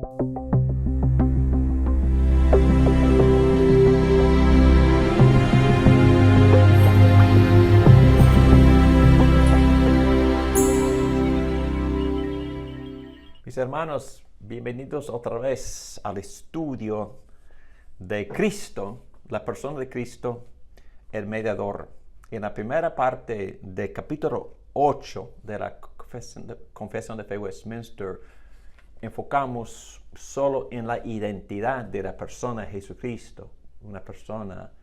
Mis hermanos, bienvenidos otra vez al estudio de Cristo, la persona de Cristo, el mediador. En la primera parte del capítulo 8 de la Confesión de Fe Westminster, enfocamos solo en la identidad de la persona de Jesucristo, una persona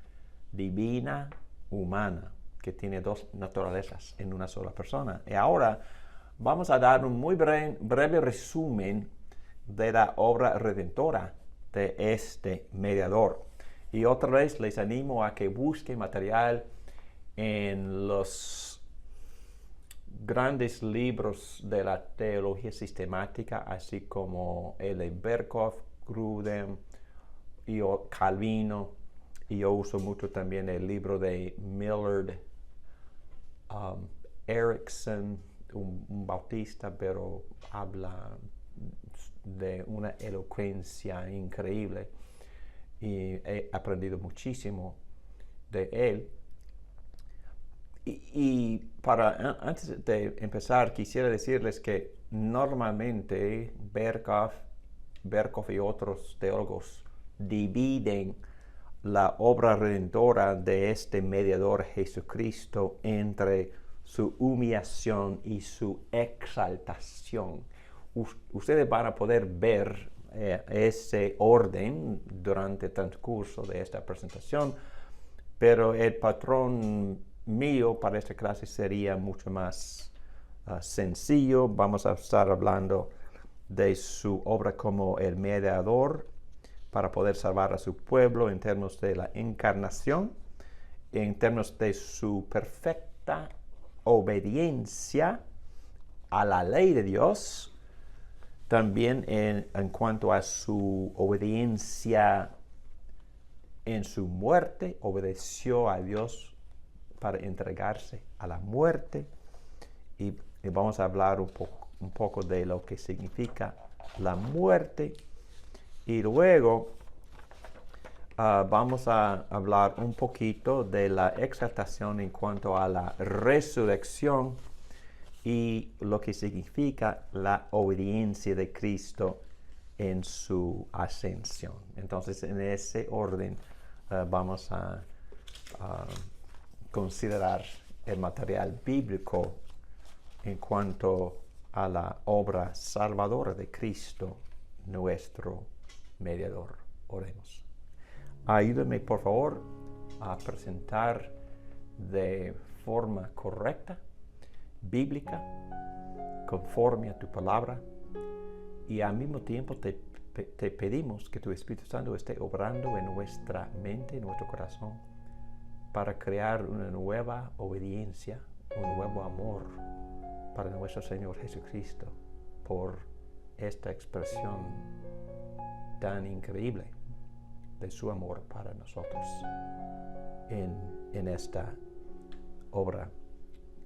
divina, humana, que tiene dos naturalezas en una sola persona. Y ahora vamos a dar un muy breve resumen de la obra redentora de este mediador. Y otra vez les animo a que busquen material en los grandes libros de la teología sistemática, así como L. Berkhof, Grudem y Calvino. Y yo uso mucho también el libro de Millard Erickson, un bautista, pero habla de una elocuencia increíble y he aprendido muchísimo de él. Y antes de empezar, quisiera decirles que normalmente Berkhof y otros teólogos dividen la obra redentora de este mediador Jesucristo entre su humillación y su exaltación. Ustedes van a poder ver ese orden durante el transcurso de esta presentación, pero el patrón mío para esta clase sería mucho más sencillo. Vamos a estar hablando de su obra como el mediador para poder salvar a su pueblo en términos de la encarnación, en términos de su perfecta obediencia a la ley de Dios, también en cuanto a su obediencia en su muerte, obedeció a Dios para entregarse a la muerte, y vamos a hablar un poco de lo que significa la muerte, y luego vamos a hablar un poquito de la exaltación en cuanto a la resurrección y lo que significa la obediencia de Cristo en su ascensión. Entonces, en ese orden vamos a considerar el material bíblico en cuanto a la obra salvadora de Cristo, nuestro mediador. Oremos. Ayúdame, por favor, a presentar de forma correcta, bíblica, conforme a tu palabra, y al mismo tiempo te pedimos que tu Espíritu Santo esté obrando en nuestra mente, en nuestro corazón, para crear una nueva obediencia, un nuevo amor para nuestro Señor Jesucristo, por esta expresión tan increíble de su amor para nosotros en esta obra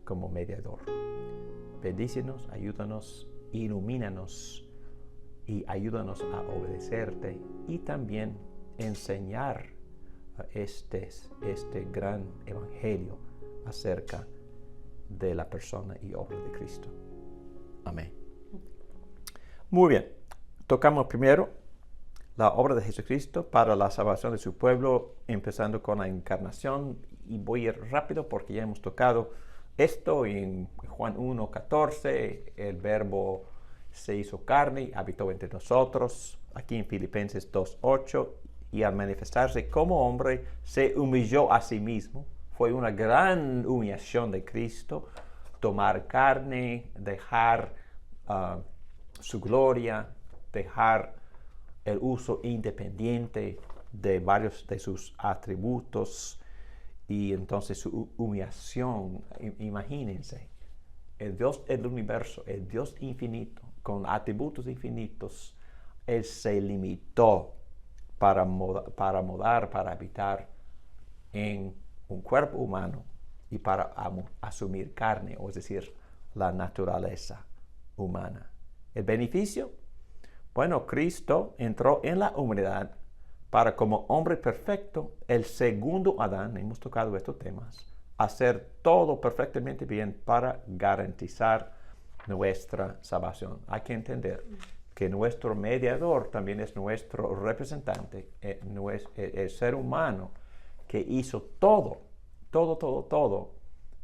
como mediador. Bendícenos, ayúdanos, ilumínanos y ayúdanos a obedecerte, y también enseñar este gran evangelio acerca de la persona y obra de Cristo. Amén. Muy bien, tocamos primero la obra de Jesucristo para la salvación de su pueblo, empezando con la encarnación, y voy a ir rápido porque ya hemos tocado esto en Juan 1:14, el verbo se hizo carne y habitó entre nosotros. Aquí en Filipenses 2:8, y al manifestarse como hombre se humilló a sí mismo. Fue una gran humillación de Cristo, tomar carne, dejar su gloria, dejar el uso independiente de varios de sus atributos, y entonces su humillación. Imagínense, el Dios del universo, el Dios infinito, con atributos infinitos, Él se limitó para habitar en un cuerpo humano y para asumir carne, o es decir, la naturaleza humana. El beneficio, Bueno, Cristo entró en la humanidad para, como hombre perfecto, el segundo Adán, hemos tocado estos temas, hacer todo perfectamente bien para garantizar nuestra salvación. Hay que entender que nuestro mediador también es nuestro representante, el ser humano que hizo todo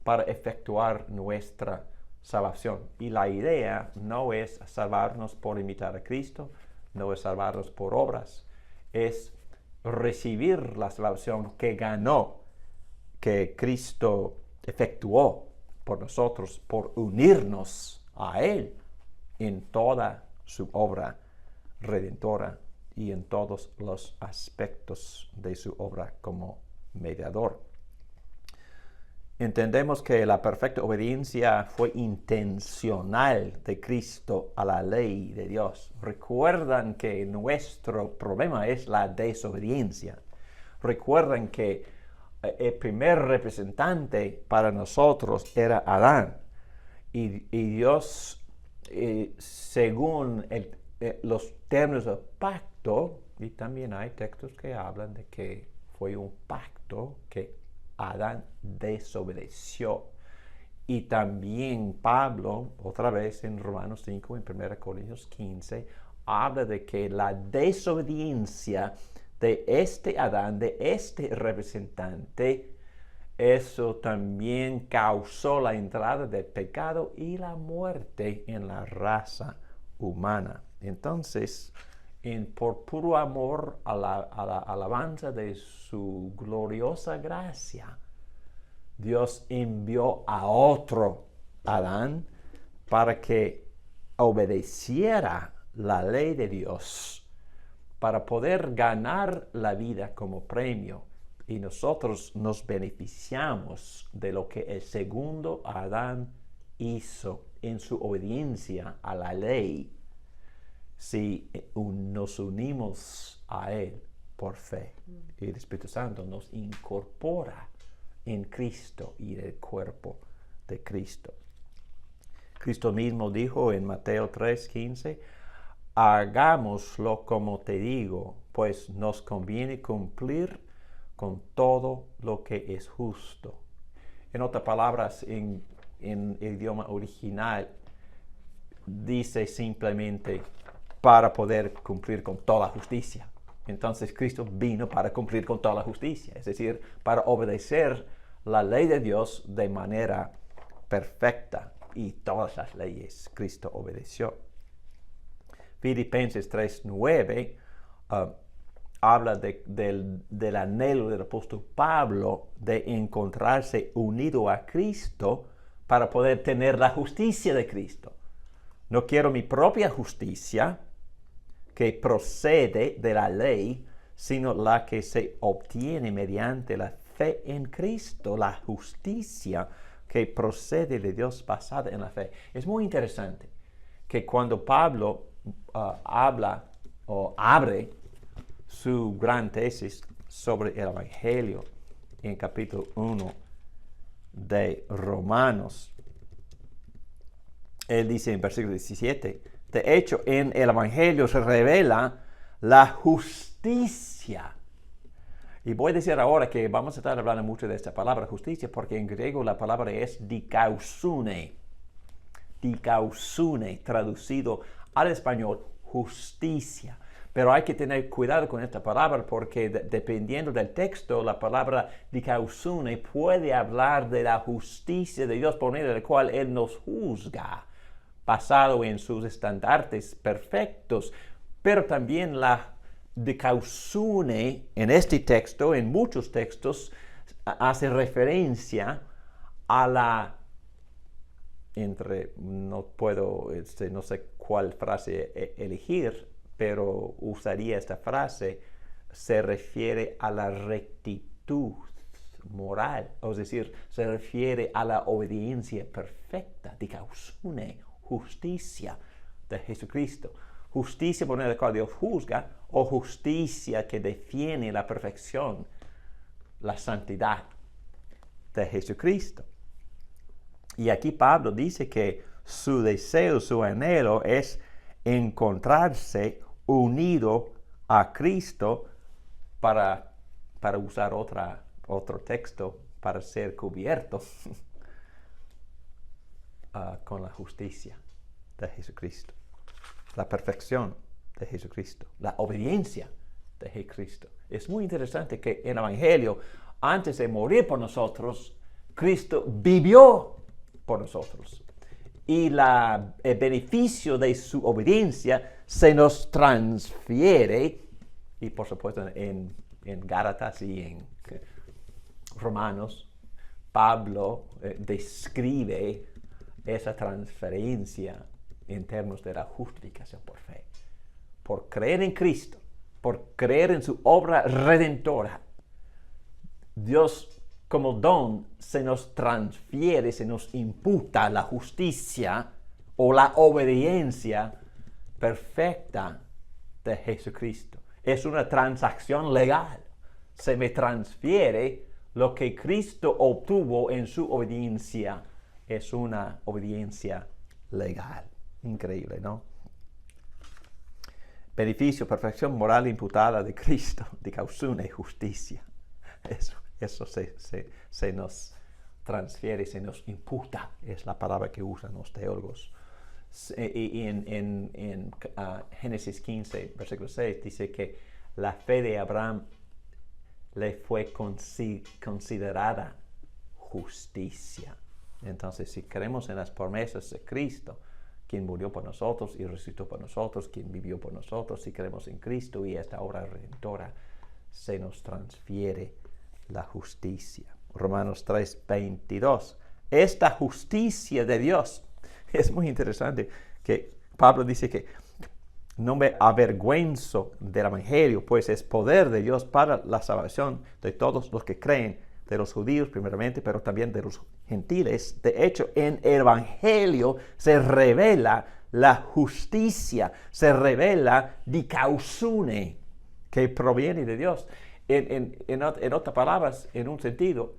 para efectuar nuestra salvación. Y la idea no es salvarnos por imitar a Cristo, no es salvarnos por obras, es recibir la salvación que ganó, que Cristo efectuó por nosotros, por unirnos a Él en toda su obra redentora y en todos los aspectos de su obra como mediador. Entendemos que la perfecta obediencia fue intencional de Cristo a la ley de Dios. Recuerdan que nuestro problema es la desobediencia. Recuerden que el primer representante para nosotros era Adán. Y Dios, según los términos del pacto, y también hay textos que hablan de que fue un pacto que Adán desobedeció. Y también Pablo, otra vez en Romanos 5, en 1 Corintios 15, habla de que la desobediencia de este Adán, de este representante, eso también causó la entrada del pecado y la muerte en la raza humana. Entonces, por puro amor a la alabanza de su gloriosa gracia, Dios envió a otro Adán para que obedeciera la ley de Dios, para poder ganar la vida como premio. Y nosotros nos beneficiamos de lo que el segundo Adán hizo en su obediencia a la ley, si nos unimos a Él por fe. Y el Espíritu Santo nos incorpora en Cristo y en el cuerpo de Cristo. Cristo mismo dijo en Mateo 3:15, hagámoslo como te digo, pues nos conviene cumplir con todo lo que es justo. En otras palabras, en el idioma original, dice simplemente para poder cumplir con toda justicia. Entonces Cristo vino para cumplir con toda la justicia, es decir, para obedecer la ley de Dios de manera perfecta, y todas las leyes Cristo obedeció. Filipenses 3:9 habla del anhelo del apóstol Pablo de encontrarse unido a Cristo para poder tener la justicia de Cristo. No quiero mi propia justicia que procede de la ley, sino la que se obtiene mediante la fe en Cristo, la justicia que procede de Dios basada en la fe. Es muy interesante que cuando Pablo habla o abre su gran tesis sobre el Evangelio en capítulo 1 de Romanos, él dice en versículo 17, de hecho en el Evangelio se revela la justicia. Y voy a decir ahora que vamos a estar hablando mucho de esta palabra justicia, porque en griego la palabra es dikaioune, traducido al español justicia. Pero hay que tener cuidado con esta palabra porque dependiendo del texto, la palabra dikaioune puede hablar de la justicia de Dios por medio de la cual Él nos juzga, basado en sus estandartes perfectos. Pero también la dikaioune en este texto, en muchos textos, hace referencia a la no sé cuál frase elegir, pero usaría esta frase, se refiere a la rectitud moral, es decir, se refiere a la obediencia perfecta, dikaioune, justicia de Jesucristo. Justicia por medio de la cual Dios juzga, o justicia que defiende la perfección, la santidad de Jesucristo. Y aquí Pablo dice que su deseo, su anhelo es encontrarse unido a Cristo para usar otro texto, para ser cubierto con la justicia de Jesucristo, la perfección de Jesucristo, la obediencia de Jesucristo. Es muy interesante que en el Evangelio, antes de morir por nosotros, Cristo vivió por nosotros. Y el beneficio de su obediencia se nos transfiere, y por supuesto en Gálatas y en Romanos, Pablo describe esa transferencia en términos de la justificación por fe. Por creer en Cristo, por creer en su obra redentora, Dios como don se nos transfiere, se nos imputa la justicia o la obediencia perfecta de Jesucristo. Es una transacción legal. Se me transfiere lo que Cristo obtuvo en su obediencia. Es una obediencia legal. Increíble, ¿no? Beneficio, perfección moral imputada de Cristo, de causune justicia. Eso se nos transfiere, se nos imputa, es la palabra que usan los teólogos. Y en Génesis 15, versículo 6, dice que la fe de Abraham le fue considerada justicia. Entonces, si creemos en las promesas de Cristo, quien murió por nosotros y resucitó por nosotros, quien vivió por nosotros, si creemos en Cristo y esta obra redentora, se nos transfiere la justicia. Romanos 3:22. Esta justicia de Dios, es muy interesante que Pablo dice que no me avergüenzo del Evangelio, pues es poder de Dios para la salvación de todos los que creen, de los judíos primeramente, pero también de los gentiles. De hecho, en el Evangelio se revela la justicia, se revela dikausune, que proviene de Dios. En otras palabras, en un sentido,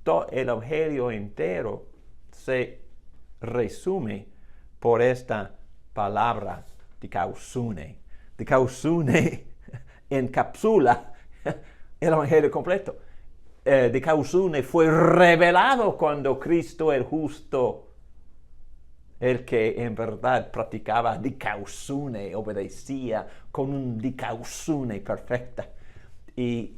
todo el Evangelio entero se resume por esta palabra dikausune. Dikausune encapsula el Evangelio completo. Dikausune fue revelado cuando Cristo el justo, el que en verdad practicaba dikausune, obedecía con un dikausune perfecta. Y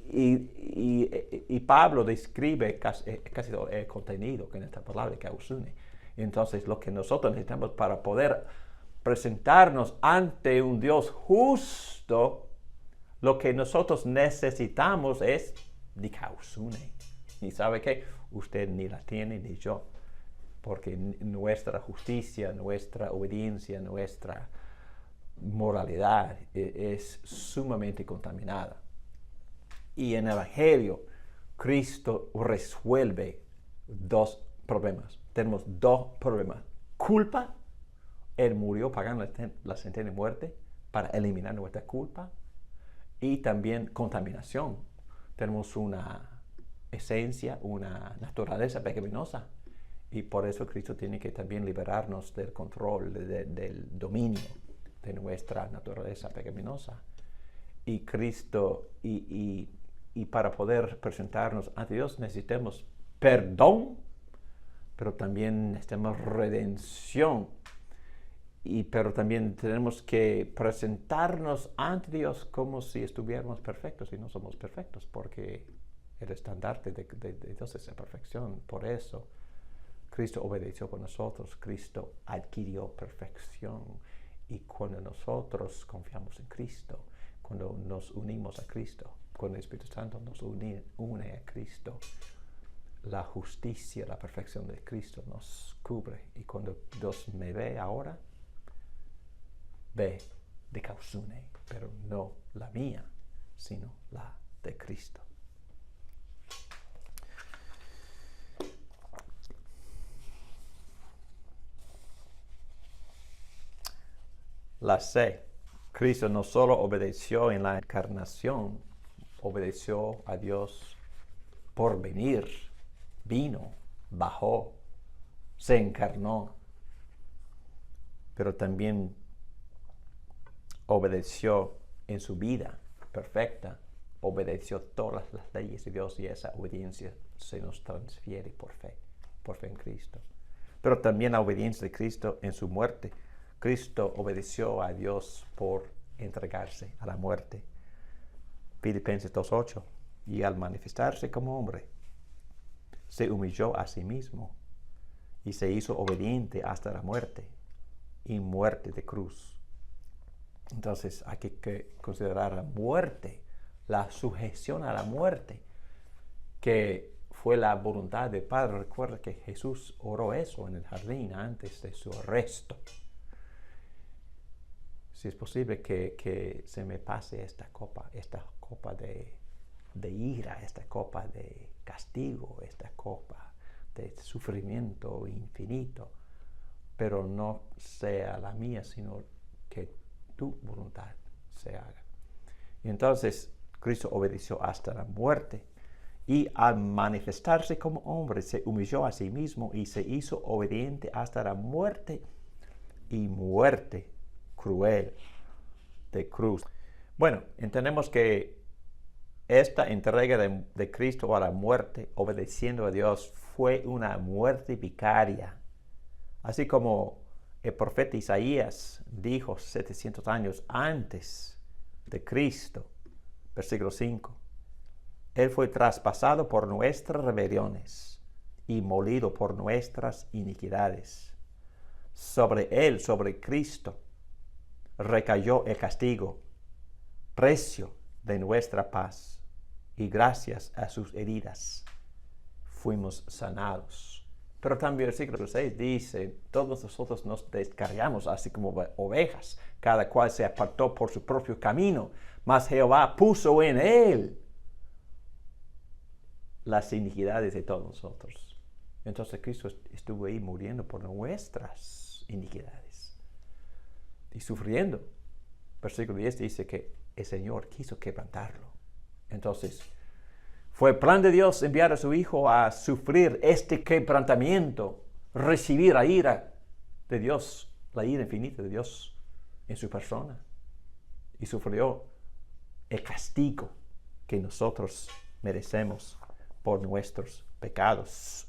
Pablo describe casi todo el contenido que en esta palabra dikausune. Entonces, lo que nosotros necesitamos para poder presentarnos ante un Dios justo, lo que nosotros necesitamos es dikausune. ¿Y sabe qué? Usted ni la tiene ni yo, porque nuestra justicia, nuestra obediencia, nuestra moralidad es sumamente contaminada. Y en el Evangelio, Cristo resuelve dos problemas. Tenemos dos problemas. Culpa. Él murió pagando la sentencia de muerte para eliminar nuestra culpa. Y también contaminación. Tenemos una esencia, una naturaleza pecaminosa. Y por eso Cristo tiene que también liberarnos del control, del dominio de nuestra naturaleza pecaminosa. Y Cristo, y para poder presentarnos ante Dios necesitamos perdón, pero también necesitamos redención. Pero también tenemos que presentarnos ante Dios como si estuviéramos perfectos y no somos perfectos, porque el estandarte de Dios es la perfección. Por eso Cristo obedeció por nosotros, Cristo adquirió perfección. Y cuando nosotros confiamos en Cristo, cuando nos unimos a Cristo, cuando el Espíritu Santo nos une a Cristo, la justicia, la perfección de Cristo nos cubre. Y cuando Dios me ve ahora, ve dikausune, pero no la mía, sino la de Cristo. La C. Cristo no solo obedeció en la encarnación, obedeció a Dios por venir, vino, bajó, se encarnó, pero también obedeció en su vida perfecta, obedeció todas las leyes de Dios, y esa obediencia se nos transfiere por fe en Cristo. Pero también la obediencia de Cristo en su muerte. Cristo obedeció a Dios por entregarse a la muerte. Filipenses 2:8. Y al manifestarse como hombre, se humilló a sí mismo y se hizo obediente hasta la muerte, y muerte de cruz. Entonces hay que considerar la muerte, la sujeción a la muerte, que fue la voluntad del Padre. Recuerda que Jesús oró eso en el jardín antes de su arresto. Si es posible que se me pase esta copa de ira, esta copa de castigo, esta copa de sufrimiento infinito, pero no sea la mía, sino que tu voluntad se haga. Y entonces Cristo obedeció hasta la muerte, y al manifestarse como hombre se humilló a sí mismo y se hizo obediente hasta la muerte, y muerte cruel de cruz. Bueno, entendemos que esta entrega de Cristo a la muerte, obedeciendo a Dios, fue una muerte vicaria. Así como el profeta Isaías dijo 700 años antes de Cristo, versículo 5. Él fue traspasado por nuestras rebeliones y molido por nuestras iniquidades. Sobre él, sobre Cristo, recayó el castigo, precio de nuestra paz, y gracias a sus heridas fuimos sanados. Pero también el versículo 6 dice: todos nosotros nos descarriamos así como ovejas, cada cual se apartó por su propio camino, mas Jehová puso en él las iniquidades de todos nosotros. Entonces Cristo estuvo ahí muriendo por nuestras iniquidades y sufriendo. Versículo 10 dice que el Señor quiso quebrantarlo. Entonces, fue plan de Dios enviar a su Hijo a sufrir este quebrantamiento, recibir la ira de Dios, la ira infinita de Dios en su persona. Y sufrió el castigo que nosotros merecemos por nuestros pecados.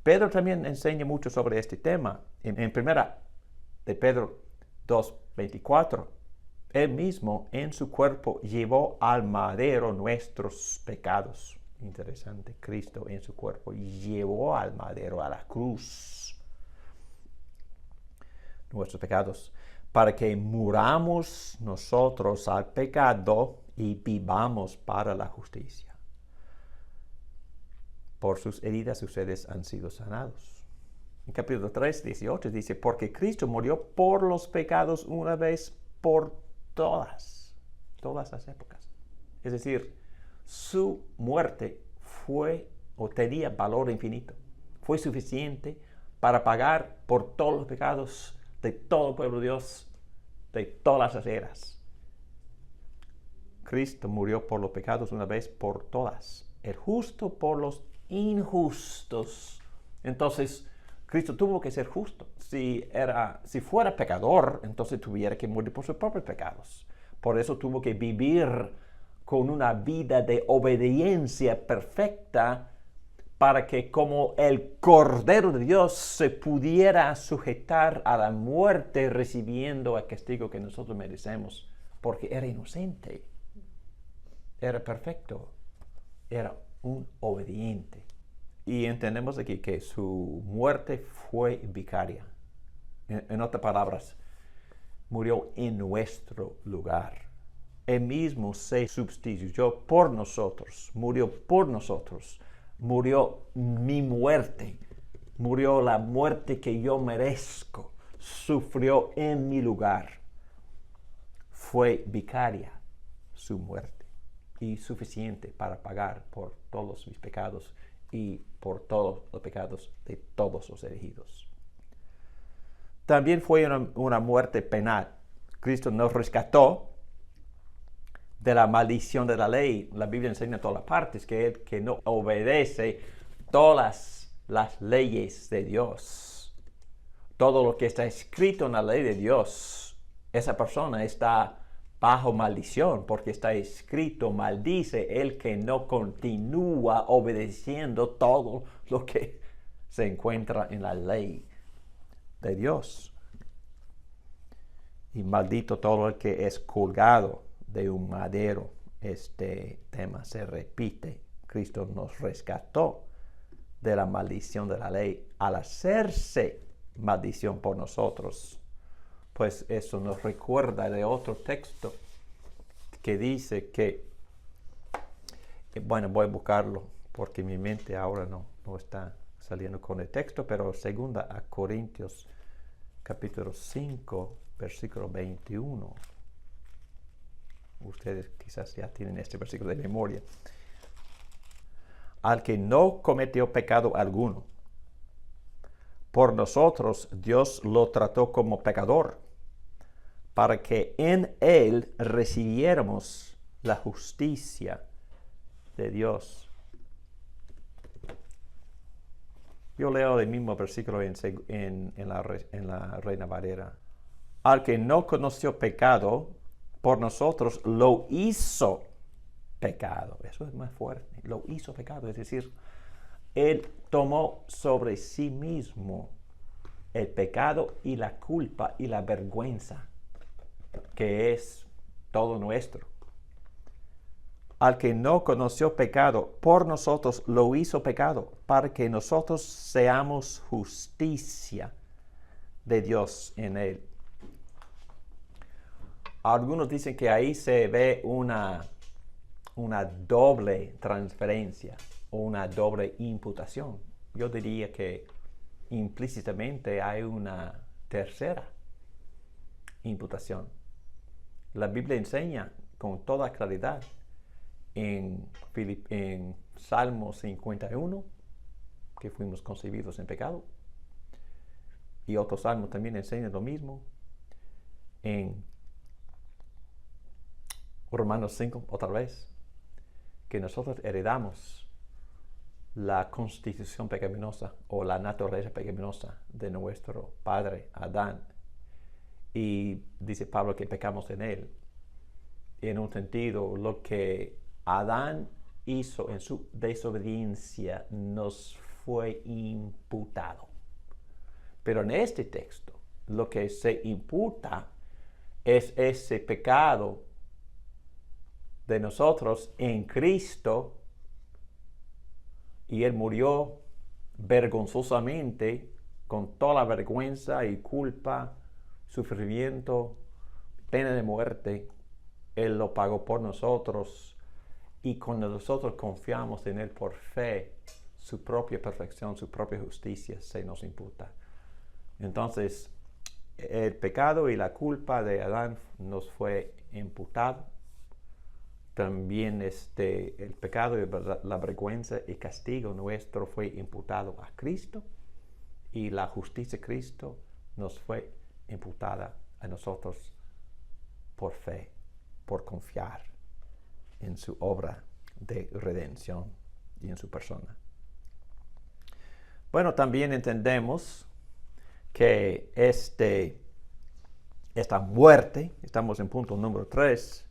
Pedro también enseña mucho sobre este tema. En primera de Pedro 2:24. Él mismo en su cuerpo llevó al madero nuestros pecados. Interesante, Cristo en su cuerpo llevó al madero, a la cruz, nuestros pecados, para que muramos nosotros al pecado y vivamos para la justicia. Por sus heridas ustedes han sido sanados. En capítulo 3, 18 dice: porque Cristo murió por los pecados una vez por todas las épocas. Es decir, su muerte fue o tenía valor infinito. Fue suficiente para pagar por todos los pecados de todo el pueblo de Dios, de todas las eras. Cristo murió por los pecados una vez por todas. El justo por los injustos. Entonces, Cristo tuvo que ser justo. Si fuera pecador, entonces tuviera que morir por sus propios pecados. Por eso tuvo que vivir con una vida de obediencia perfecta, para que como el Cordero de Dios se pudiera sujetar a la muerte, recibiendo el castigo que nosotros merecemos, porque era inocente, era perfecto, era un obediente. Y entendemos aquí que su muerte fue vicaria. En otras palabras, murió en nuestro lugar. Él mismo se sustituyó por nosotros, murió por nosotros, murió mi muerte, murió la muerte que yo merezco, sufrió en mi lugar. Fue vicaria su muerte y suficiente para pagar por todos mis pecados y por todos los pecados de todos los elegidos. También fue una muerte penal. Cristo nos rescató de la maldición de la ley. La Biblia enseña en todas partes que el que no obedece todas las leyes de Dios, todo lo que está escrito en la ley de Dios, esa persona está bajo maldición, porque está escrito, maldice el que no continúa obedeciendo todo lo que se encuentra en la ley de Dios. Y maldito todo el que es colgado de un madero. Este tema se repite. Cristo nos rescató de la maldición de la ley al hacerse maldición por nosotros. Pues eso nos recuerda de otro texto que dice que, bueno, voy a buscarlo porque mi mente ahora no está saliendo con el texto, pero 2 Corintios capítulo 5, versículo 21. Ustedes quizás ya tienen este versículo de memoria. Al que no cometió pecado alguno, por nosotros Dios lo trató como pecador, para que en él recibiéramos la justicia de Dios. Yo leo el mismo versículo en la Reina Valera. Al que no conoció pecado, por nosotros lo hizo pecado. Eso es más fuerte. Lo hizo pecado, es decir, Él tomó sobre sí mismo el pecado y la culpa y la vergüenza, que es todo nuestro. Al que no conoció pecado, por nosotros lo hizo pecado, para que nosotros seamos justicia de Dios en Él. Algunos dicen que ahí se ve una doble transferencia o una doble imputación. Yo diría que implícitamente hay una tercera imputación. La Biblia enseña con toda claridad en Salmo 51 que fuimos concebidos en pecado, y otros salmos también enseñan lo mismo. En Romanos 5, otra vez, que nosotros heredamos la constitución pecaminosa o la naturaleza pecaminosa de nuestro padre Adán. Y dice Pablo que pecamos en él. En un sentido, lo que Adán hizo en su desobediencia nos fue imputado. Pero en este texto, lo que se imputa es ese pecado de nosotros en Cristo, y Él murió vergonzosamente, con toda la vergüenza y culpa, sufrimiento, pena de muerte. Él lo pagó por nosotros, y cuando nosotros confiamos en Él por fe, su propia perfección, su propia justicia se nos imputa. Entonces, el pecado y la culpa de Adán nos fue imputado. También el pecado y la vergüenza y castigo nuestro fue imputado a Cristo, y la justicia de Cristo nos fue imputada a nosotros por fe, por confiar en su obra de redención y en su persona. Bueno, también entendemos que esta muerte, estamos en punto número 3,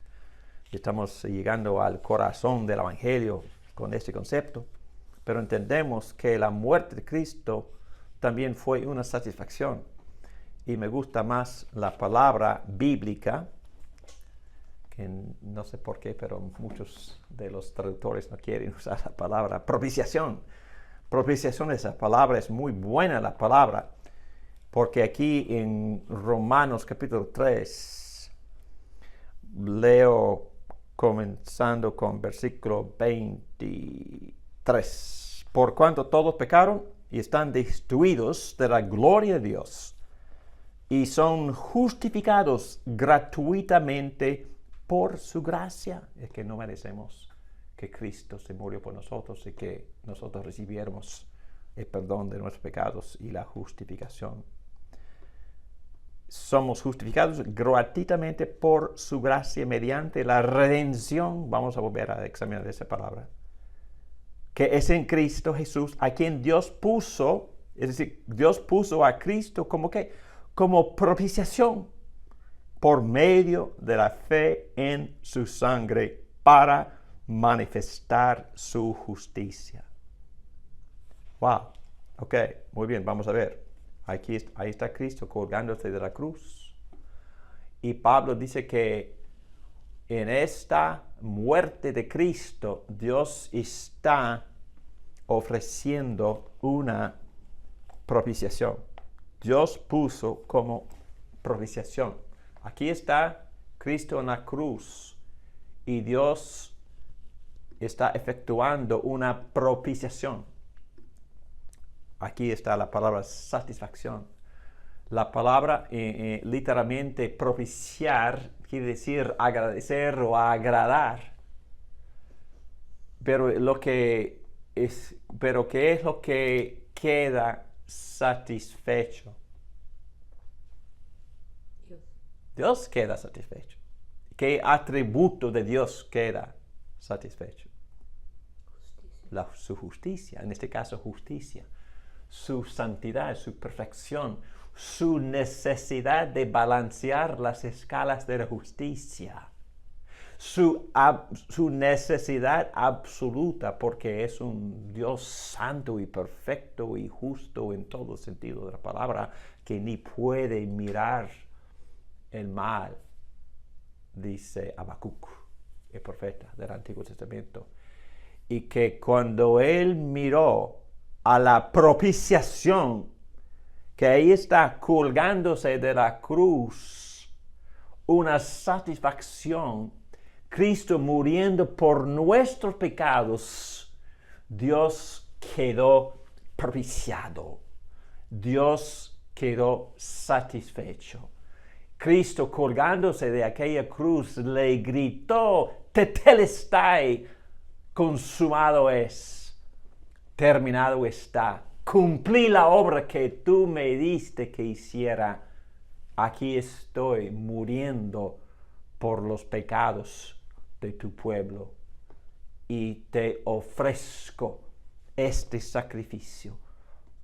estamos llegando al corazón del Evangelio con este concepto, pero entendemos que la muerte de Cristo también fue una satisfacción. Y me gusta más la palabra bíblica, que no sé por qué, pero muchos de los traductores no quieren usar la palabra propiciación. Propiciación, esa palabra es muy buena, la palabra, porque aquí en Romanos capítulo 3, leo comenzando con versículo 23. Por cuanto todos pecaron y están destituidos de la gloria de Dios, y son justificados gratuitamente por su gracia. Es que no merecemos que Cristo se murió por nosotros y que nosotros recibiéramos el perdón de nuestros pecados y la justificación. Somos justificados gratuitamente por su gracia mediante la redención. Vamos a volver a examinar esa palabra, que es en Cristo Jesús, a quien Dios puso, es decir, Dios puso a Cristo como propiciación por medio de la fe en su sangre para manifestar su justicia. Wow. Ok, muy bien, vamos a ver. Ahí está Cristo colgándose de la cruz. Y Pablo dice que en esta muerte de Cristo, Dios está ofreciendo una propiciación. Dios puso como propiciación. Aquí está Cristo en la cruz y Dios está efectuando una propiciación. Aquí está la palabra satisfacción. La palabra literalmente propiciar quiere decir agradecer o agradar. Pero ¿qué es lo que queda satisfecho? Dios queda satisfecho. ¿Qué atributo de Dios queda satisfecho? Su justicia, en este caso justicia. Su santidad, su perfección, su necesidad de balancear las escalas de la justicia, su necesidad absoluta, porque es un Dios santo y perfecto y justo en todo sentido de la palabra, que ni puede mirar el mal, dice Habacuc, el profeta del Antiguo Testamento, y que cuando él miró a la propiciación, que ahí está colgándose de la cruz, una satisfacción, Cristo muriendo por nuestros pecados, Dios quedó propiciado, Dios quedó satisfecho. Cristo colgándose de aquella cruz le gritó, tetelestai, consumado es. Terminado está. Cumplí la obra que tú me diste que hiciera. Aquí estoy muriendo por los pecados de tu pueblo y te ofrezco este sacrificio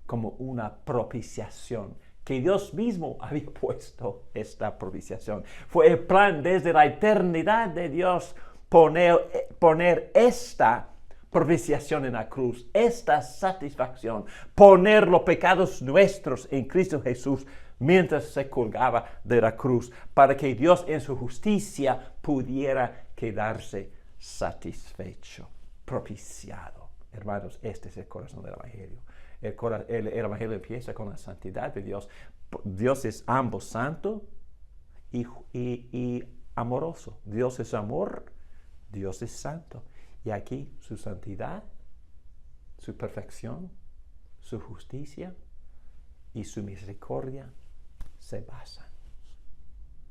como una propiciación, que Dios mismo había puesto esta propiciación. Fue el plan desde la eternidad de Dios poner esta propiciación en la cruz, esta satisfacción, poner los pecados nuestros en Cristo Jesús mientras se colgaba de la cruz, para que Dios en su justicia pudiera quedarse satisfecho, propiciado. Hermanos, este es el corazón del Evangelio. El Evangelio empieza con la santidad de Dios. Dios es ambos santo y amoroso. Dios es amor, Dios es santo. Y aquí su santidad, su perfección, su justicia y su misericordia se basan.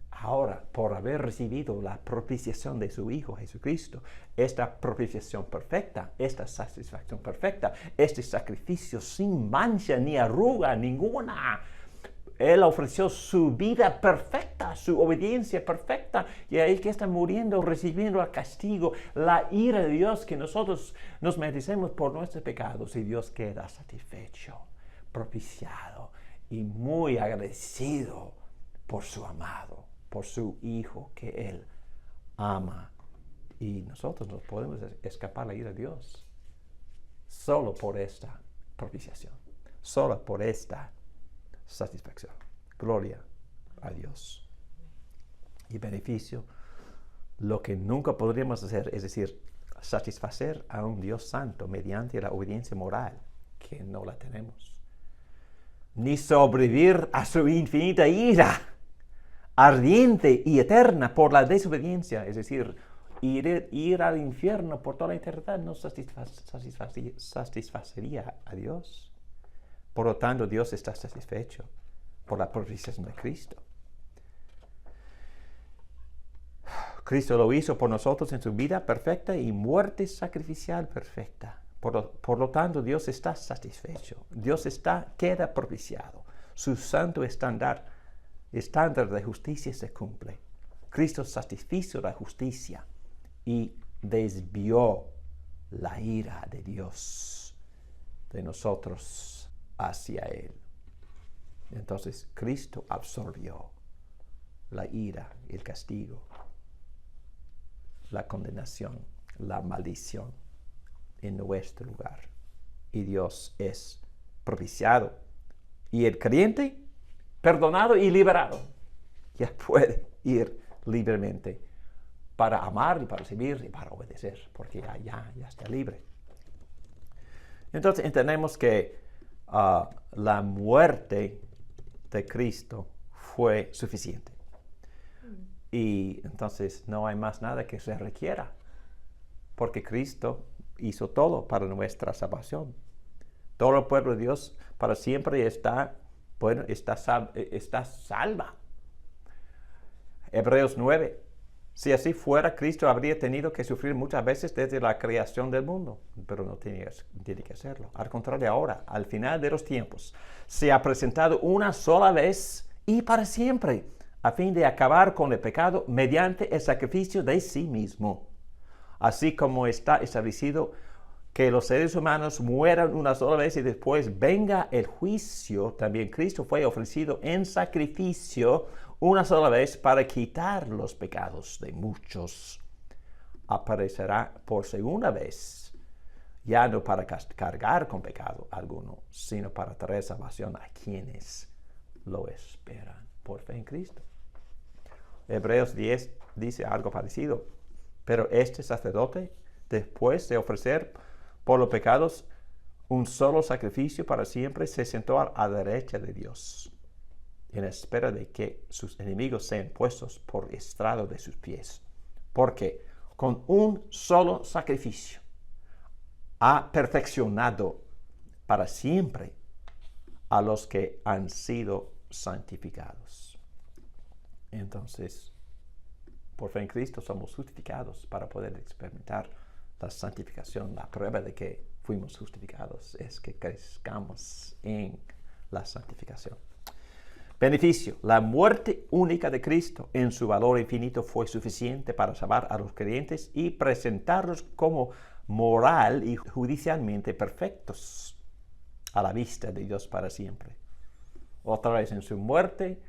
Ahora, por haber recibido la propiciación de su Hijo Jesucristo, esta propiciación perfecta, esta satisfacción perfecta, este sacrificio sin mancha ni arruga ninguna, Él ofreció su vida perfecta, su obediencia perfecta, y ahí que está muriendo, recibiendo el castigo, la ira de Dios que nosotros nos merecemos por nuestros pecados, y Dios queda satisfecho, propiciado y muy agradecido por su amado, por su Hijo que Él ama. Y nosotros no podemos escapar la ira de Dios solo por esta propiciación, solo por esta satisfacción. Gloria a Dios. Y beneficio, lo que nunca podríamos hacer, es decir, satisfacer a un Dios santo mediante la obediencia moral, que no la tenemos, ni sobrevivir a su infinita ira, ardiente y eterna por la desobediencia, es decir, ir al infierno por toda la eternidad no satisfacería a Dios. Por lo tanto, Dios está satisfecho por la propiciación de Cristo. Cristo lo hizo por nosotros en su vida perfecta y muerte sacrificial perfecta. Por lo tanto, Dios está satisfecho. Dios queda propiciado. Su santo estándar de justicia se cumple. Cristo satisfizo la justicia y desvió la ira de Dios de nosotros hacia Él. Entonces Cristo absorbió la ira, el castigo, la condenación, la maldición en nuestro lugar. Y Dios es propiciado. Y el creyente, perdonado y liberado, ya puede ir libremente para amar y para recibir y para obedecer, porque ya está libre. Entonces entendemos que la muerte de Cristo fue suficiente. Y entonces no hay más nada que se requiera, porque Cristo hizo todo para nuestra salvación. Todo el pueblo de Dios para siempre está salva. Hebreos 9. Si así fuera, Cristo habría tenido que sufrir muchas veces desde la creación del mundo, pero no tiene que hacerlo. Al contrario, ahora, al final de los tiempos, se ha presentado una sola vez y para siempre, a fin de acabar con el pecado mediante el sacrificio de sí mismo. Así como está establecido que los seres humanos mueran una sola vez y después venga el juicio, también Cristo fue ofrecido en sacrificio una sola vez para quitar los pecados de muchos. Aparecerá por segunda vez, ya no para cargar con pecado alguno, sino para traer salvación a quienes lo esperan por fe en Cristo. Hebreos 10 dice algo parecido. Pero este sacerdote, después de ofrecer por los pecados un solo sacrificio para siempre, se sentó a la derecha de Dios, en espera de que sus enemigos sean puestos por estrado de sus pies. Porque con un solo sacrificio ha perfeccionado para siempre a los que han sido santificados. Entonces, por fe en Cristo somos justificados para poder experimentar la santificación. La prueba de que fuimos justificados es que crezcamos en la santificación. Beneficio. La muerte única de Cristo en su valor infinito fue suficiente para salvar a los creyentes y presentarlos como moral y judicialmente perfectos a la vista de Dios para siempre. Otra vez en su muerte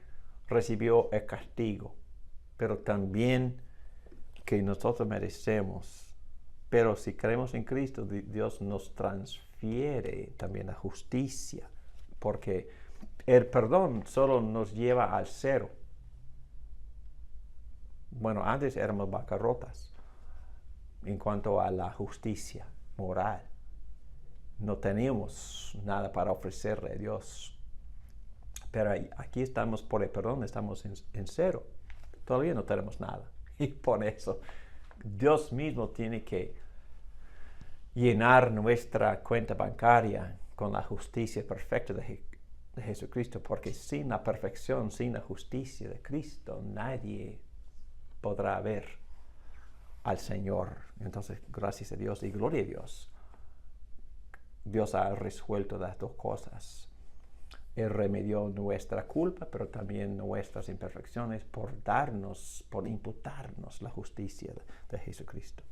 recibió el castigo, pero también que nosotros merecemos. Pero si creemos en Cristo, Dios nos transfiere también la justicia, porque el perdón solo nos lleva al cero. Bueno, antes éramos bancarrotas en cuanto a la justicia moral. No teníamos nada para ofrecerle a Dios. Pero aquí estamos por el perdón, estamos en cero. Todavía no tenemos nada. Y por eso Dios mismo tiene que llenar nuestra cuenta bancaria con la justicia perfecta de Jesucristo, porque sin la perfección, sin la justicia de Cristo, nadie podrá ver al Señor. Entonces, gracias a Dios y gloria a Dios, Dios ha resuelto las dos cosas. Él remedió nuestra culpa, pero también nuestras imperfecciones por imputarnos la justicia de Jesucristo.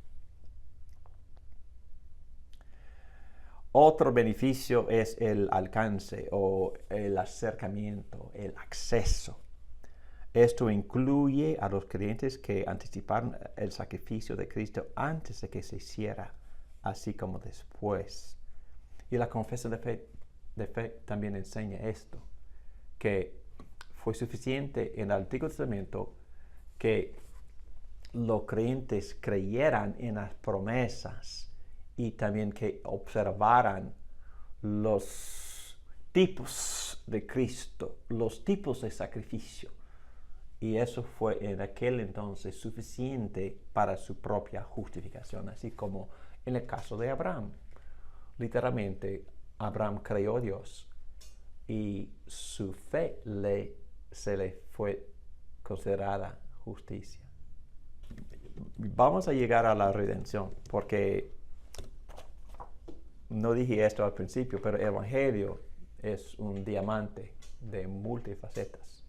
Otro beneficio es el alcance o el acercamiento, el acceso. Esto incluye a los creyentes que anticiparon el sacrificio de Cristo antes de que se hiciera, así como después. Y la confesión de fe también enseña esto, que fue suficiente en el Antiguo Testamento que los creyentes creyeran en las promesas y también que observaran los tipos de Cristo, los tipos de sacrificio. Y eso fue en aquel entonces suficiente para su propia justificación, así como en el caso de Abraham. Literalmente, Abraham creyó a Dios y su fe se le fue considerada justicia. Vamos a llegar a la redención, porque no dije esto al principio, pero el Evangelio es un diamante de multifacetas.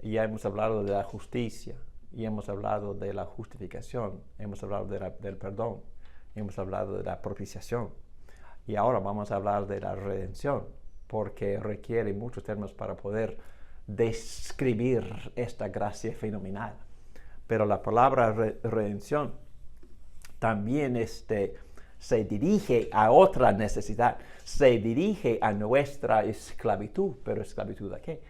Ya hemos hablado de la justicia, y hemos hablado de la justificación, hemos hablado del perdón, hemos hablado de la propiciación. Y ahora vamos a hablar de la redención, porque requiere muchos términos para poder describir esta gracia fenomenal. Pero la palabra redención también se dirige a otra necesidad, se dirige a nuestra esclavitud. ¿Pero esclavitud a qué?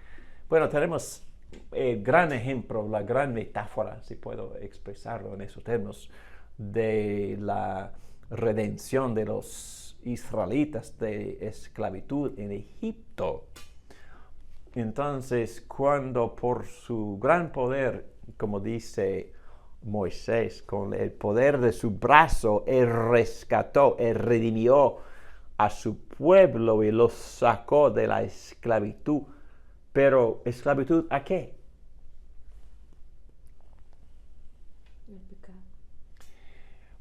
Bueno, tenemos el gran ejemplo, la gran metáfora, si puedo expresarlo en esos términos, de la redención de los israelitas de esclavitud en Egipto. Entonces, cuando por su gran poder, como dice Moisés, con el poder de su brazo, él rescató, él redimió a su pueblo y los sacó de la esclavitud. Pero, ¿esclavitud a qué? El pecado.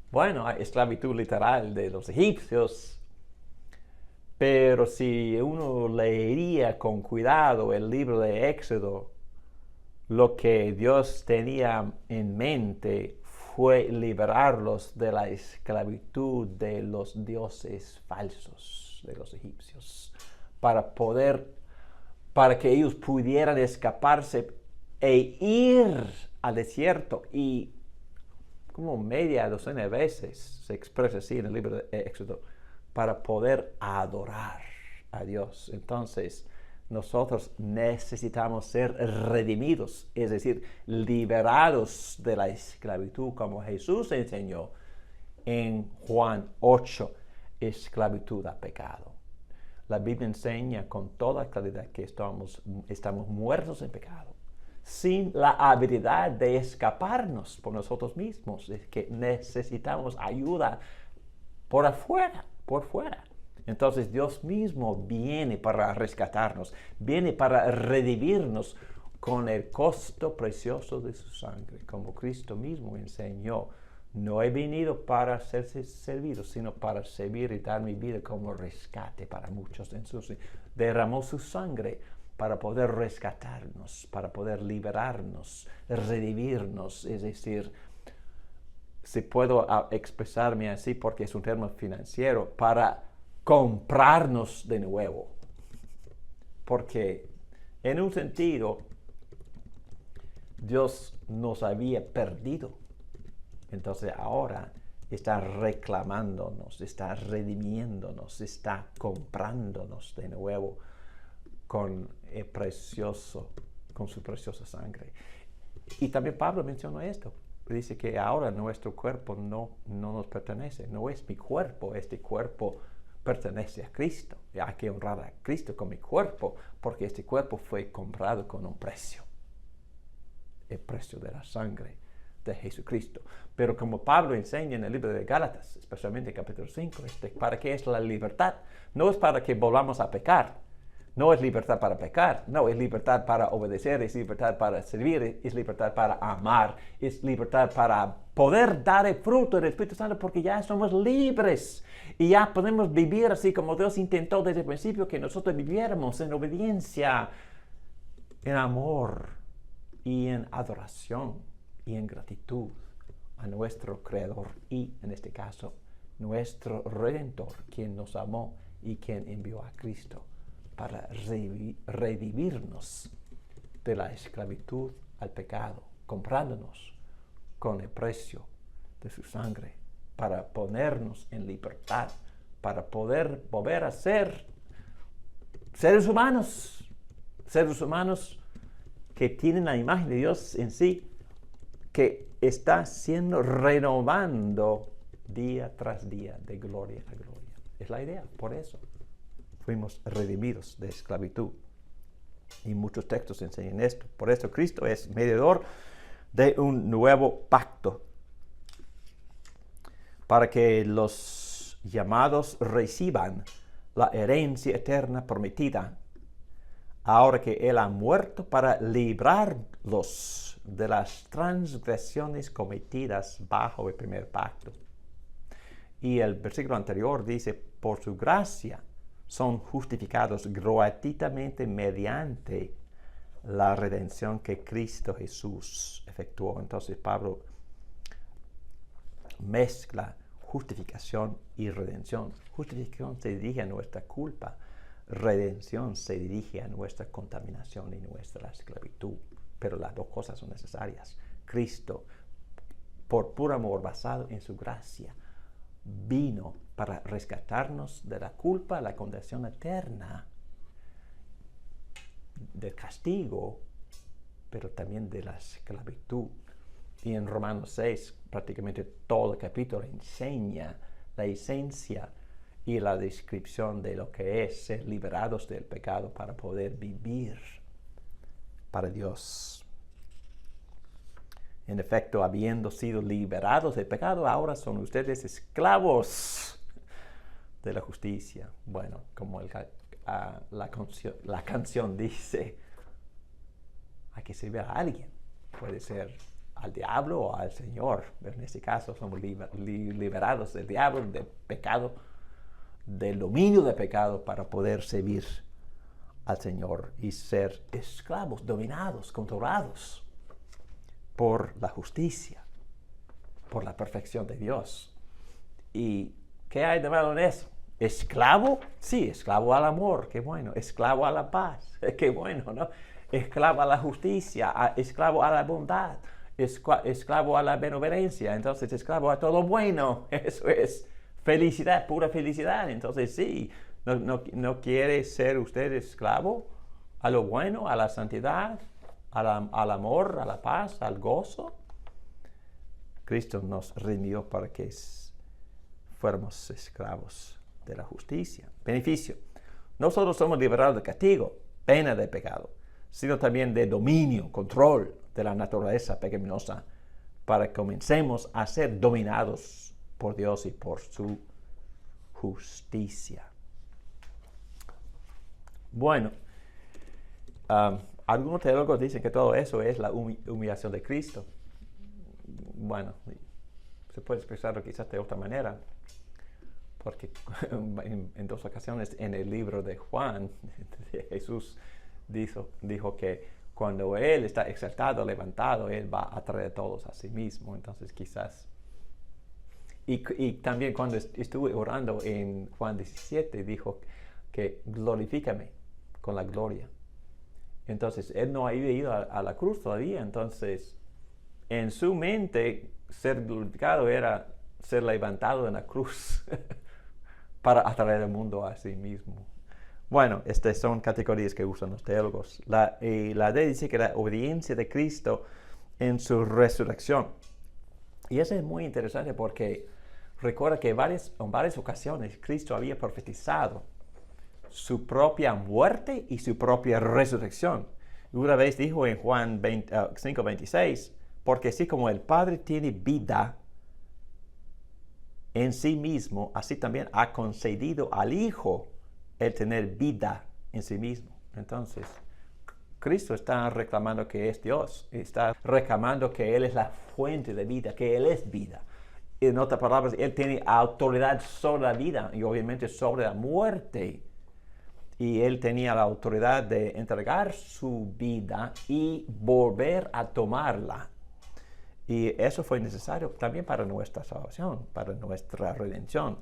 Bueno, hay esclavitud literal de los egipcios, pero si uno leería con cuidado el libro de Éxodo, lo que Dios tenía en mente fue liberarlos de la esclavitud de los dioses falsos de los egipcios, para que ellos pudieran escaparse e ir al desierto. Y como media docena de veces se expresa así en el libro de Éxodo, para poder adorar a Dios. Entonces, nosotros necesitamos ser redimidos, es decir, liberados de la esclavitud, como Jesús enseñó en Juan 8, esclavitud a pecado. La Biblia enseña con toda claridad que estamos muertos en pecado, sin la habilidad de escaparnos por nosotros mismos, es que necesitamos ayuda por fuera. Entonces Dios mismo viene para rescatarnos, viene para redimirnos con el costo precioso de su sangre, como Cristo mismo enseñó. No he venido para ser servido, sino para servir y dar mi vida como rescate para muchos. Entonces derramó su sangre para poder rescatarnos, para poder liberarnos, redimirnos, es decir, si puedo expresarme así porque es un término financiero, para comprarnos de nuevo. Porque en un sentido, Dios nos había perdido. Entonces ahora está reclamándonos, está redimiéndonos, está comprándonos de nuevo con su preciosa sangre. Y también Pablo mencionó esto. Dice que ahora nuestro cuerpo no nos pertenece, no es mi cuerpo, este cuerpo pertenece a Cristo. Y hay que honrar a Cristo con mi cuerpo, porque este cuerpo fue comprado con un precio, el precio de la sangre de Jesucristo. Pero como Pablo enseña en el libro de Gálatas, especialmente en capítulo 5, ¿para qué es la libertad? No es para que volvamos a pecar. No es libertad para pecar, no, es libertad para obedecer, es libertad para servir, es libertad para amar, es libertad para poder dar el fruto del Espíritu Santo, porque ya somos libres y ya podemos vivir así como Dios intentó desde el principio que nosotros viviéramos, en obediencia, en amor y en adoración y en gratitud a nuestro Creador y, en este caso, nuestro Redentor, quien nos amó y quien envió a Cristo para redimirnos de la esclavitud al pecado, comprándonos con el precio de su sangre, para ponernos en libertad, para poder volver a ser seres humanos que tienen la imagen de Dios en sí, que está siendo renovando día tras día de gloria a gloria. Es la idea, por eso fuimos redimidos de esclavitud. Y muchos textos enseñan esto. Por eso Cristo es mediador de un nuevo pacto, para que los llamados reciban la herencia eterna prometida, ahora que Él ha muerto para librarlos de las transgresiones cometidas bajo el primer pacto. Y el versículo anterior dice, por su gracia son justificados gratuitamente mediante la redención que Cristo Jesús efectuó. Entonces Pablo mezcla justificación y redención. Justificación se dirige a nuestra culpa. redención se dirige a nuestra contaminación y nuestra esclavitud, pero las dos cosas son necesarias. Cristo, por puro amor basado en su gracia, vino para rescatarnos de la culpa, la condenación eterna, del castigo, pero también de la esclavitud. Y en Romanos 6, prácticamente todo el capítulo enseña la esencia y la descripción de lo que es ser liberados del pecado para poder vivir para Dios. En efecto, habiendo sido liberados del pecado, ahora son ustedes esclavos de la justicia. Bueno, como la canción dice, hay que servir a alguien. Puede ser al diablo o al Señor. Pero en este caso somos liberados del diablo, del pecado, del dominio del pecado para poder servir al Señor y ser esclavos, dominados, controlados por la justicia, por la perfección de Dios. ¿Y qué hay de malo en eso? ¿Esclavo? Sí, esclavo al amor, qué bueno. Esclavo a la paz, qué bueno, ¿no? Esclavo a la justicia, esclavo a la bondad, esclavo a la benevolencia, entonces esclavo a todo bueno. Eso es felicidad, pura felicidad. Entonces sí, ¿no quiere ser usted esclavo a lo bueno, a la santidad, al amor, a la paz, al gozo? Cristo nos redimió para que fuéramos esclavos de la justicia. Beneficio. No solo somos liberados de castigo, pena de pecado, sino también de dominio, control de la naturaleza pecaminosa, para que comencemos a ser dominados por Dios y por su justicia. Bueno, algunos teólogos dicen que todo eso es la humillación de Cristo. Bueno, se puede expresarlo quizás de otra manera, porque en dos ocasiones en el libro de Juan, Jesús dijo que cuando Él está exaltado, levantado, Él va a traer a todos a sí mismo. Entonces quizás... Y también cuando estuve orando en Juan 17, dijo que glorifícame con la gloria. Entonces, Él no había ido a la cruz todavía. Entonces, en su mente, ser glorificado era ser levantado en la cruz para atraer al mundo a sí mismo. Bueno, estas son categorías que usan los teólogos. La D dice que la obediencia de Cristo en su resurrección. Y eso es muy interesante porque recuerda que en varias ocasiones Cristo había profetizado su propia muerte y su propia resurrección. Una vez dijo en Juan 5:26, porque así como el Padre tiene vida en sí mismo, así también ha concedido al Hijo el tener vida en sí mismo. Entonces, Cristo está reclamando que es Dios, está reclamando que Él es la fuente de vida, que Él es vida. En otras palabras, Él tiene autoridad sobre la vida y obviamente sobre la muerte. Y Él tenía la autoridad de entregar su vida y volver a tomarla. Y eso fue necesario también para nuestra salvación, para nuestra redención.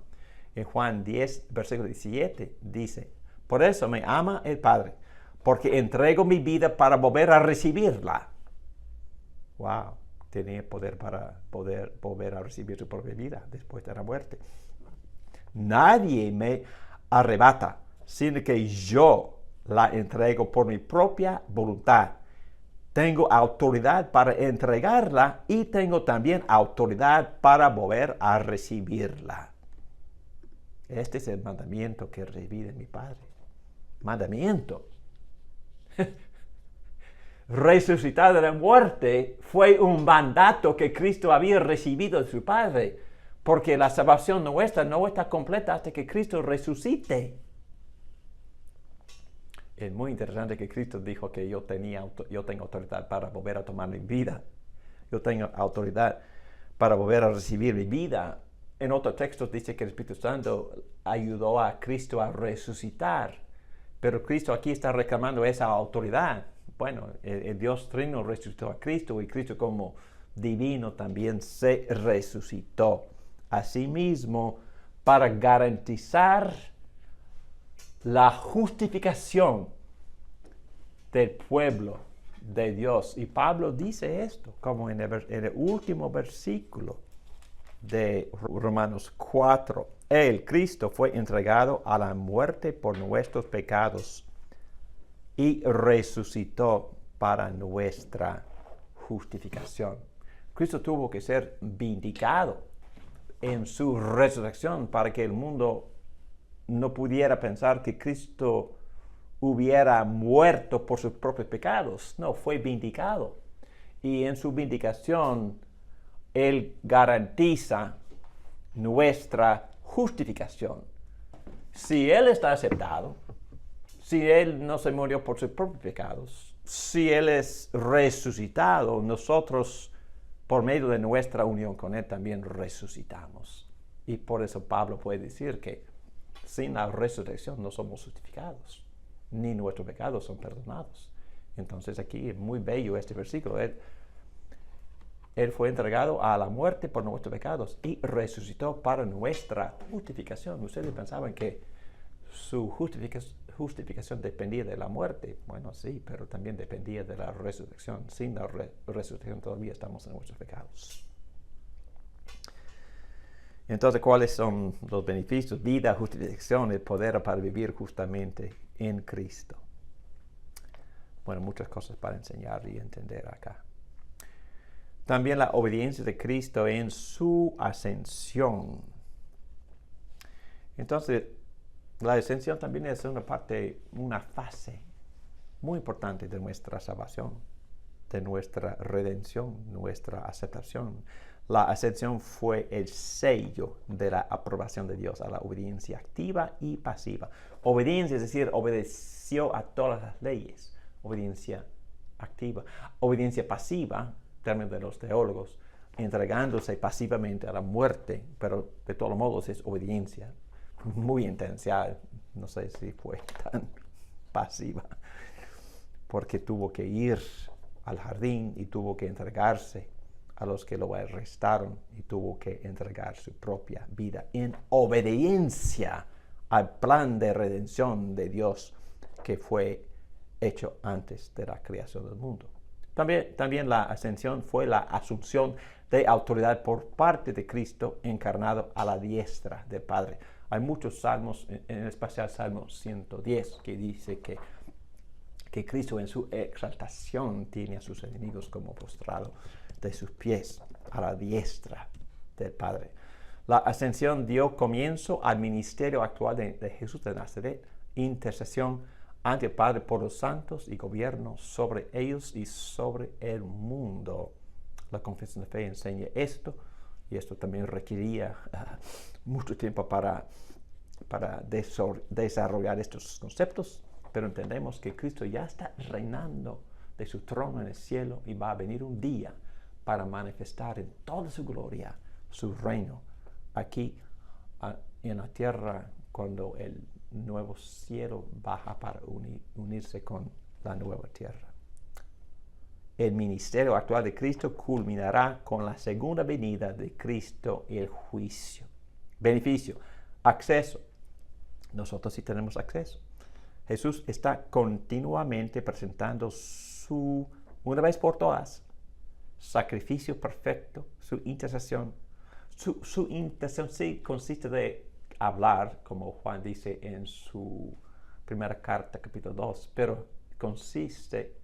En Juan 10, versículo 17, dice, por eso me ama el Padre, porque entrego mi vida para volver a recibirla. Wow, tenía poder para poder volver a recibir su propia vida después de la muerte. Nadie me arrebata, sino que yo la entrego por mi propia voluntad. Tengo autoridad para entregarla y tengo también autoridad para volver a recibirla. Este es el mandamiento que recibí de mi Padre. Mandamiento. Resucitar de la muerte fue un mandato que Cristo había recibido de su Padre, porque la salvación nuestra no está completa hasta que Cristo resucite. Es muy interesante que Cristo dijo que yo tengo autoridad para volver a tomar mi vida. Yo tengo autoridad para volver a recibir mi vida. En otros textos dice que el Espíritu Santo ayudó a Cristo a resucitar. Pero Cristo aquí está reclamando esa autoridad. Bueno, el Dios Trino resucitó a Cristo y Cristo como divino también se resucitó a sí mismo para garantizar la justificación del pueblo de Dios. Y Pablo dice esto, como en el último versículo de Romanos 4. Él, Cristo, fue entregado a la muerte por nuestros pecados y resucitó para nuestra justificación. Cristo tuvo que ser vindicado en su resurrección para que el mundo no pudiera pensar que Cristo hubiera muerto por sus propios pecados. No, fue vindicado. Y en su vindicación, Él garantiza nuestra justificación. Si Él está aceptado, si Él no se murió por sus propios pecados, si Él es resucitado, nosotros, por medio de nuestra unión con Él, también resucitamos. Y por eso Pablo puede decir que sin la resurrección no somos justificados, ni nuestros pecados son perdonados. Entonces aquí es muy bello este versículo. Él fue entregado a la muerte por nuestros pecados y resucitó para nuestra justificación. Ustedes pensaban que su justificación dependía de la muerte. Bueno, sí, pero también dependía de la resurrección. Sin la resurrección todavía estamos en nuestros pecados. Entonces, ¿cuáles son los beneficios? Vida, justificación, el poder para vivir justamente en Cristo. Bueno, muchas cosas para enseñar y entender acá. También la obediencia de Cristo en su ascensión. Entonces, la ascensión también es una fase muy importante de nuestra salvación, de nuestra redención, nuestra aceptación. La ascensión fue el sello de la aprobación de Dios a la obediencia activa y pasiva. Obediencia, es decir, obedeció a todas las leyes. Obediencia activa. Obediencia pasiva, término de los teólogos, entregándose pasivamente a la muerte, pero de todos modos es obediencia muy intensa. No sé si fue tan pasiva, porque tuvo que ir al jardín y tuvo que entregarse a los que lo arrestaron y tuvo que entregar su propia vida en obediencia al plan de redención de Dios que fue hecho antes de la creación del mundo. También la ascensión fue la asunción de autoridad por parte de Cristo encarnado a la diestra del Padre. Hay muchos salmos, en especial Salmo 110, que dice que Cristo en su exaltación tiene a sus enemigos como postrado de sus pies a la diestra del Padre. La ascensión dio comienzo al ministerio actual de Jesús de Nazaret, intercesión ante el Padre por los santos y gobierno sobre ellos y sobre el mundo. La confesión de fe enseña esto, y esto también requería mucho tiempo para desarrollar estos conceptos, pero entendemos que Cristo ya está reinando de su trono en el cielo y va a venir un día para manifestar en toda su gloria su reino aquí en la tierra, cuando el nuevo cielo baja para unirse con la nueva tierra. El ministerio actual de Cristo culminará con la segunda venida de Cristo y el juicio. Beneficio, acceso. Nosotros sí tenemos acceso. Jesús está continuamente presentando una vez por todas, sacrificio perfecto, su intercesión. Su intercesión sí consiste de hablar, como Juan dice en su primera carta, capítulo 2, pero consiste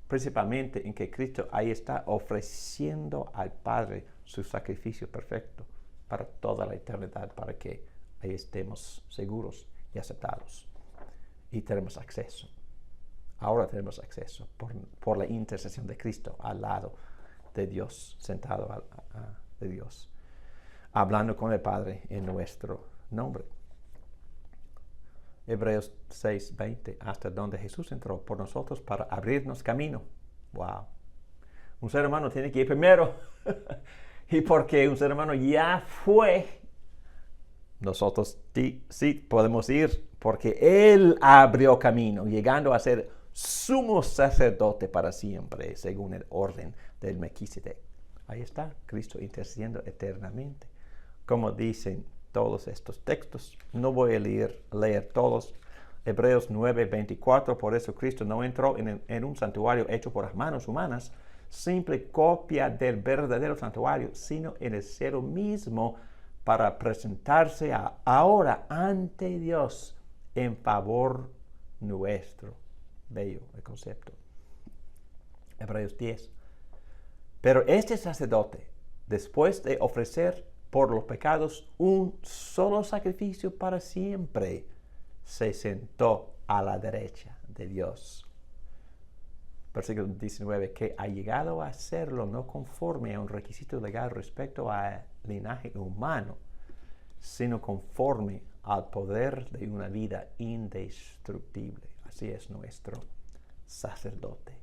principalmente en que Cristo ahí está ofreciendo al Padre su sacrificio perfecto para toda la eternidad, para que ahí estemos seguros y aceptados. Y tenemos acceso. Ahora tenemos acceso por la intercesión de Cristo al lado de Dios, sentado de Dios, hablando con el Padre en nuestro nombre. Hebreos 6:20, hasta donde Jesús entró por nosotros para abrirnos camino. Wow. Un ser humano tiene que ir primero. Y porque un ser humano ya fue, nosotros sí podemos ir, porque Él abrió camino, llegando a ser sumo sacerdote para siempre, según el orden del Melquisedec. Ahí está, Cristo intercediendo eternamente. Como dicen todos estos textos, no voy a leer todos, Hebreos 9:24, por eso Cristo no entró en un santuario hecho por las manos humanas, simple copia del verdadero santuario, sino en el cielo mismo, para presentarse ahora ante Dios en favor nuestro. Bello el concepto. Hebreos 10. Pero este sacerdote, después de ofrecer por los pecados un solo sacrificio para siempre, se sentó a la derecha de Dios. Versículo 19, que ha llegado a hacerlo no conforme a un requisito legal respecto al linaje humano, sino conforme al poder de una vida indestructible. Así es nuestro sacerdote,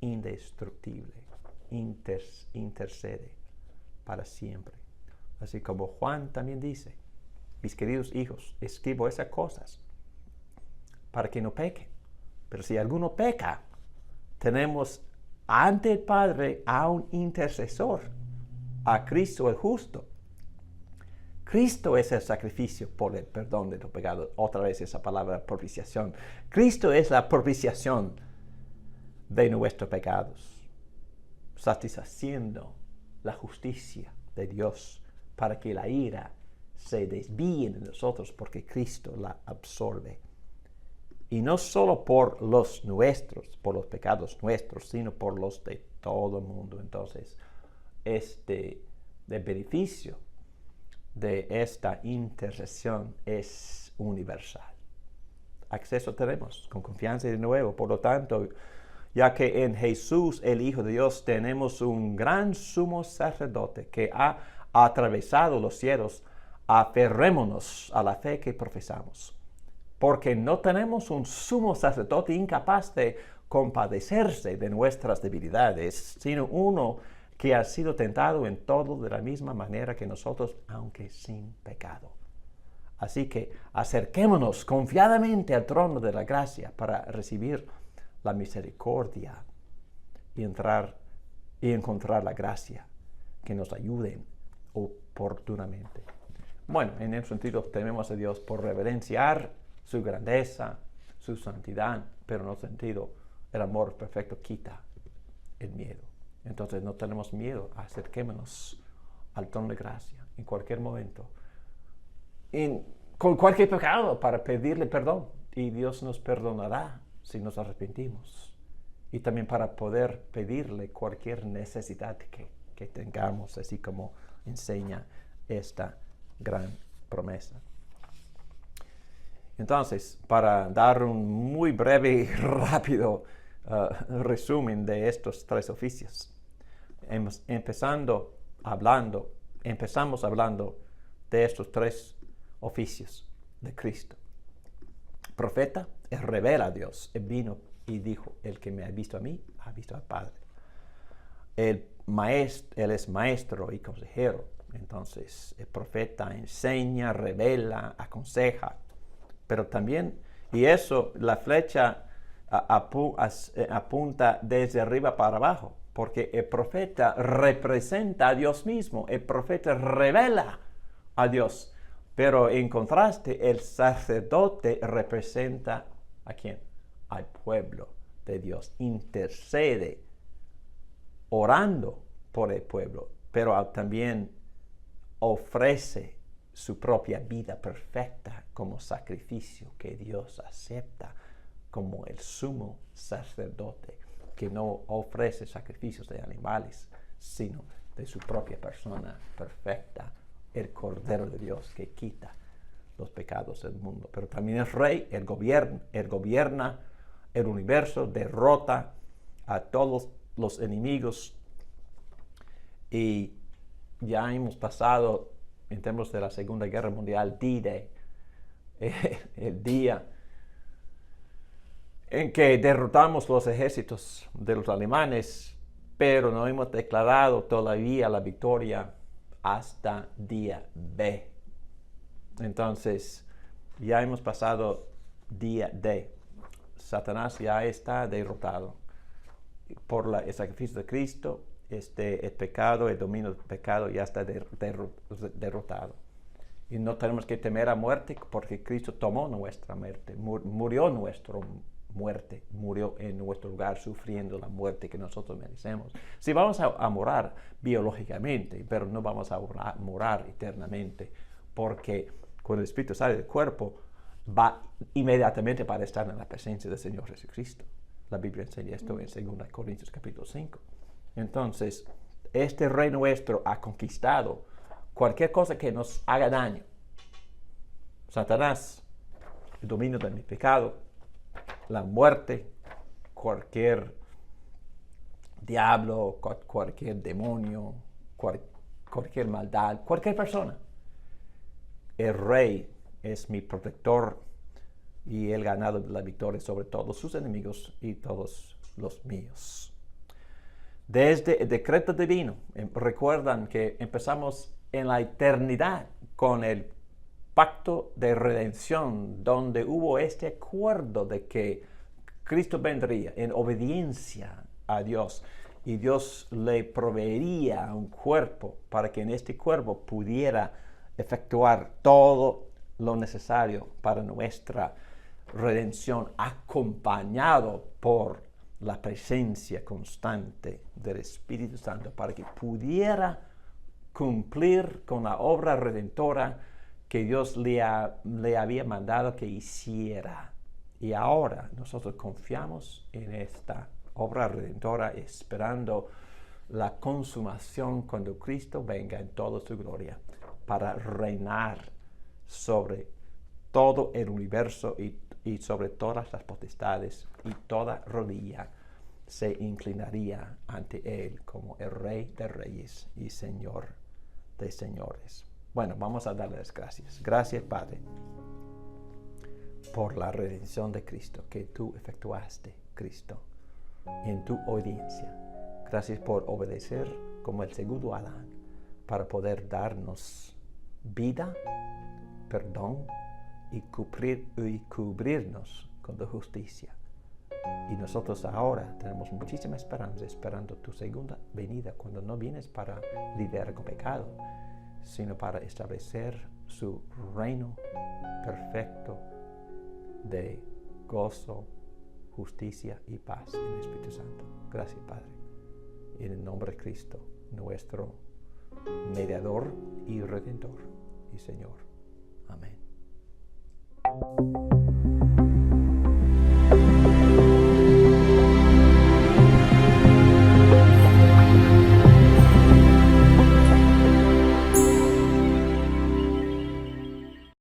indestructible, intercede para siempre. Así como Juan también dice, mis queridos hijos, escribo esas cosas para que no pequen. Pero si alguno peca, tenemos ante el Padre a un intercesor, a Cristo el justo. Cristo es el sacrificio por el perdón de los pecados. Otra vez esa palabra propiciación. Cristo es la propiciación de nuestros pecados, satisfaciendo la justicia de Dios para que la ira se desvíe de nosotros, porque Cristo la absorbe. Y no solo por los nuestros, por los pecados nuestros, sino por los de todo el mundo. Entonces, el beneficio de esta intercesión es universal. Acceso tenemos con confianza de nuevo. Por lo tanto, ya que en Jesús, el Hijo de Dios, tenemos un gran sumo sacerdote que ha atravesado los cielos, aferrémonos a la fe que profesamos. Porque no tenemos un sumo sacerdote incapaz de compadecerse de nuestras debilidades, sino uno que ha sido tentado en todo de la misma manera que nosotros, aunque sin pecado. Así que acerquémonos confiadamente al trono de la gracia para recibir la misericordia y encontrar la gracia que nos ayude oportunamente. Bueno, en ese sentido tememos a Dios por reverenciar su grandeza, su santidad, pero en otro sentido el amor perfecto quita el miedo. Entonces no tenemos miedo, acerquémonos al trono de gracia en cualquier momento, con cualquier pecado, para pedirle perdón, y Dios nos perdonará si nos arrepentimos, y también para poder pedirle cualquier necesidad que tengamos, así como enseña esta gran promesa. Entonces, para dar un muy breve y rápido resumen de estos tres oficios, empezamos hablando de estos tres oficios de Cristo. Profeta, él revela a Dios. Él vino y dijo, el que me ha visto a mí, ha visto al Padre. Él es maestro y consejero. Entonces, el profeta enseña, revela, aconseja. Pero también, y eso, la flecha apunta desde arriba para abajo, porque el profeta representa a Dios mismo, el profeta revela a Dios, pero en contraste el sacerdote representa ¿a quién? Al pueblo de Dios, intercede orando por el pueblo, pero también ofrece su propia vida perfecta como sacrificio que Dios acepta como el sumo sacerdote, que no ofrece sacrificios de animales, sino de su propia persona perfecta, el Cordero de Dios que quita los pecados del mundo. Pero también es rey, él gobierna el universo, derrota a todos los enemigos, y ya hemos pasado en términos de la Segunda Guerra Mundial, D-Day, el día en que derrotamos los ejércitos de los alemanes, pero no hemos declarado todavía la victoria hasta día B. Entonces, ya hemos pasado día D. Satanás ya está derrotado por el sacrificio de Cristo. El pecado, el dominio del pecado ya está derrotado. Y no tenemos que temer a muerte porque Cristo tomó nuestra muerte, murió nuestra muerte, murió en nuestro lugar sufriendo la muerte que nosotros merecemos. Sí, vamos a morar biológicamente, pero no vamos a morar eternamente, porque cuando el Espíritu sale del cuerpo, va inmediatamente para estar en la presencia del Señor Jesucristo. La Biblia enseña esto en 2 Corintios capítulo 5. Entonces, este Rey nuestro ha conquistado cualquier cosa que nos haga daño. Satanás, el dominio de mi pecado, la muerte, cualquier diablo, cualquier demonio, cualquier maldad, cualquier persona. El Rey es mi protector y Él ha ganado la victoria sobre todos sus enemigos y todos los míos. Desde el decreto divino, recuerdan que empezamos en la eternidad con el pacto de redención, donde hubo este acuerdo de que Cristo vendría en obediencia a Dios y Dios le proveería un cuerpo para que en este cuerpo pudiera efectuar todo lo necesario para nuestra redención, acompañado por la presencia constante del Espíritu Santo, para que pudiera cumplir con la obra redentora que Dios le había mandado que hiciera. Y ahora nosotros confiamos en esta obra redentora, esperando la consumación cuando Cristo venga en toda su gloria para reinar sobre todo el universo y sobre todas las potestades, y toda rodilla se inclinaría ante Él como el Rey de Reyes y Señor de Señores. Bueno, vamos a darle las gracias. Gracias, Padre, por la redención de Cristo que tú efectuaste, Cristo, en tu obediencia. Gracias por obedecer como el segundo Adán para poder darnos vida, perdón y cubrirnos con tu justicia. Y nosotros ahora tenemos muchísima esperanza esperando tu segunda venida, cuando no vienes para lidiar con pecado, sino para establecer su reino perfecto de gozo, justicia y paz en el Espíritu Santo. Gracias, Padre. En el nombre de Cristo, nuestro mediador y redentor y Señor. Amén.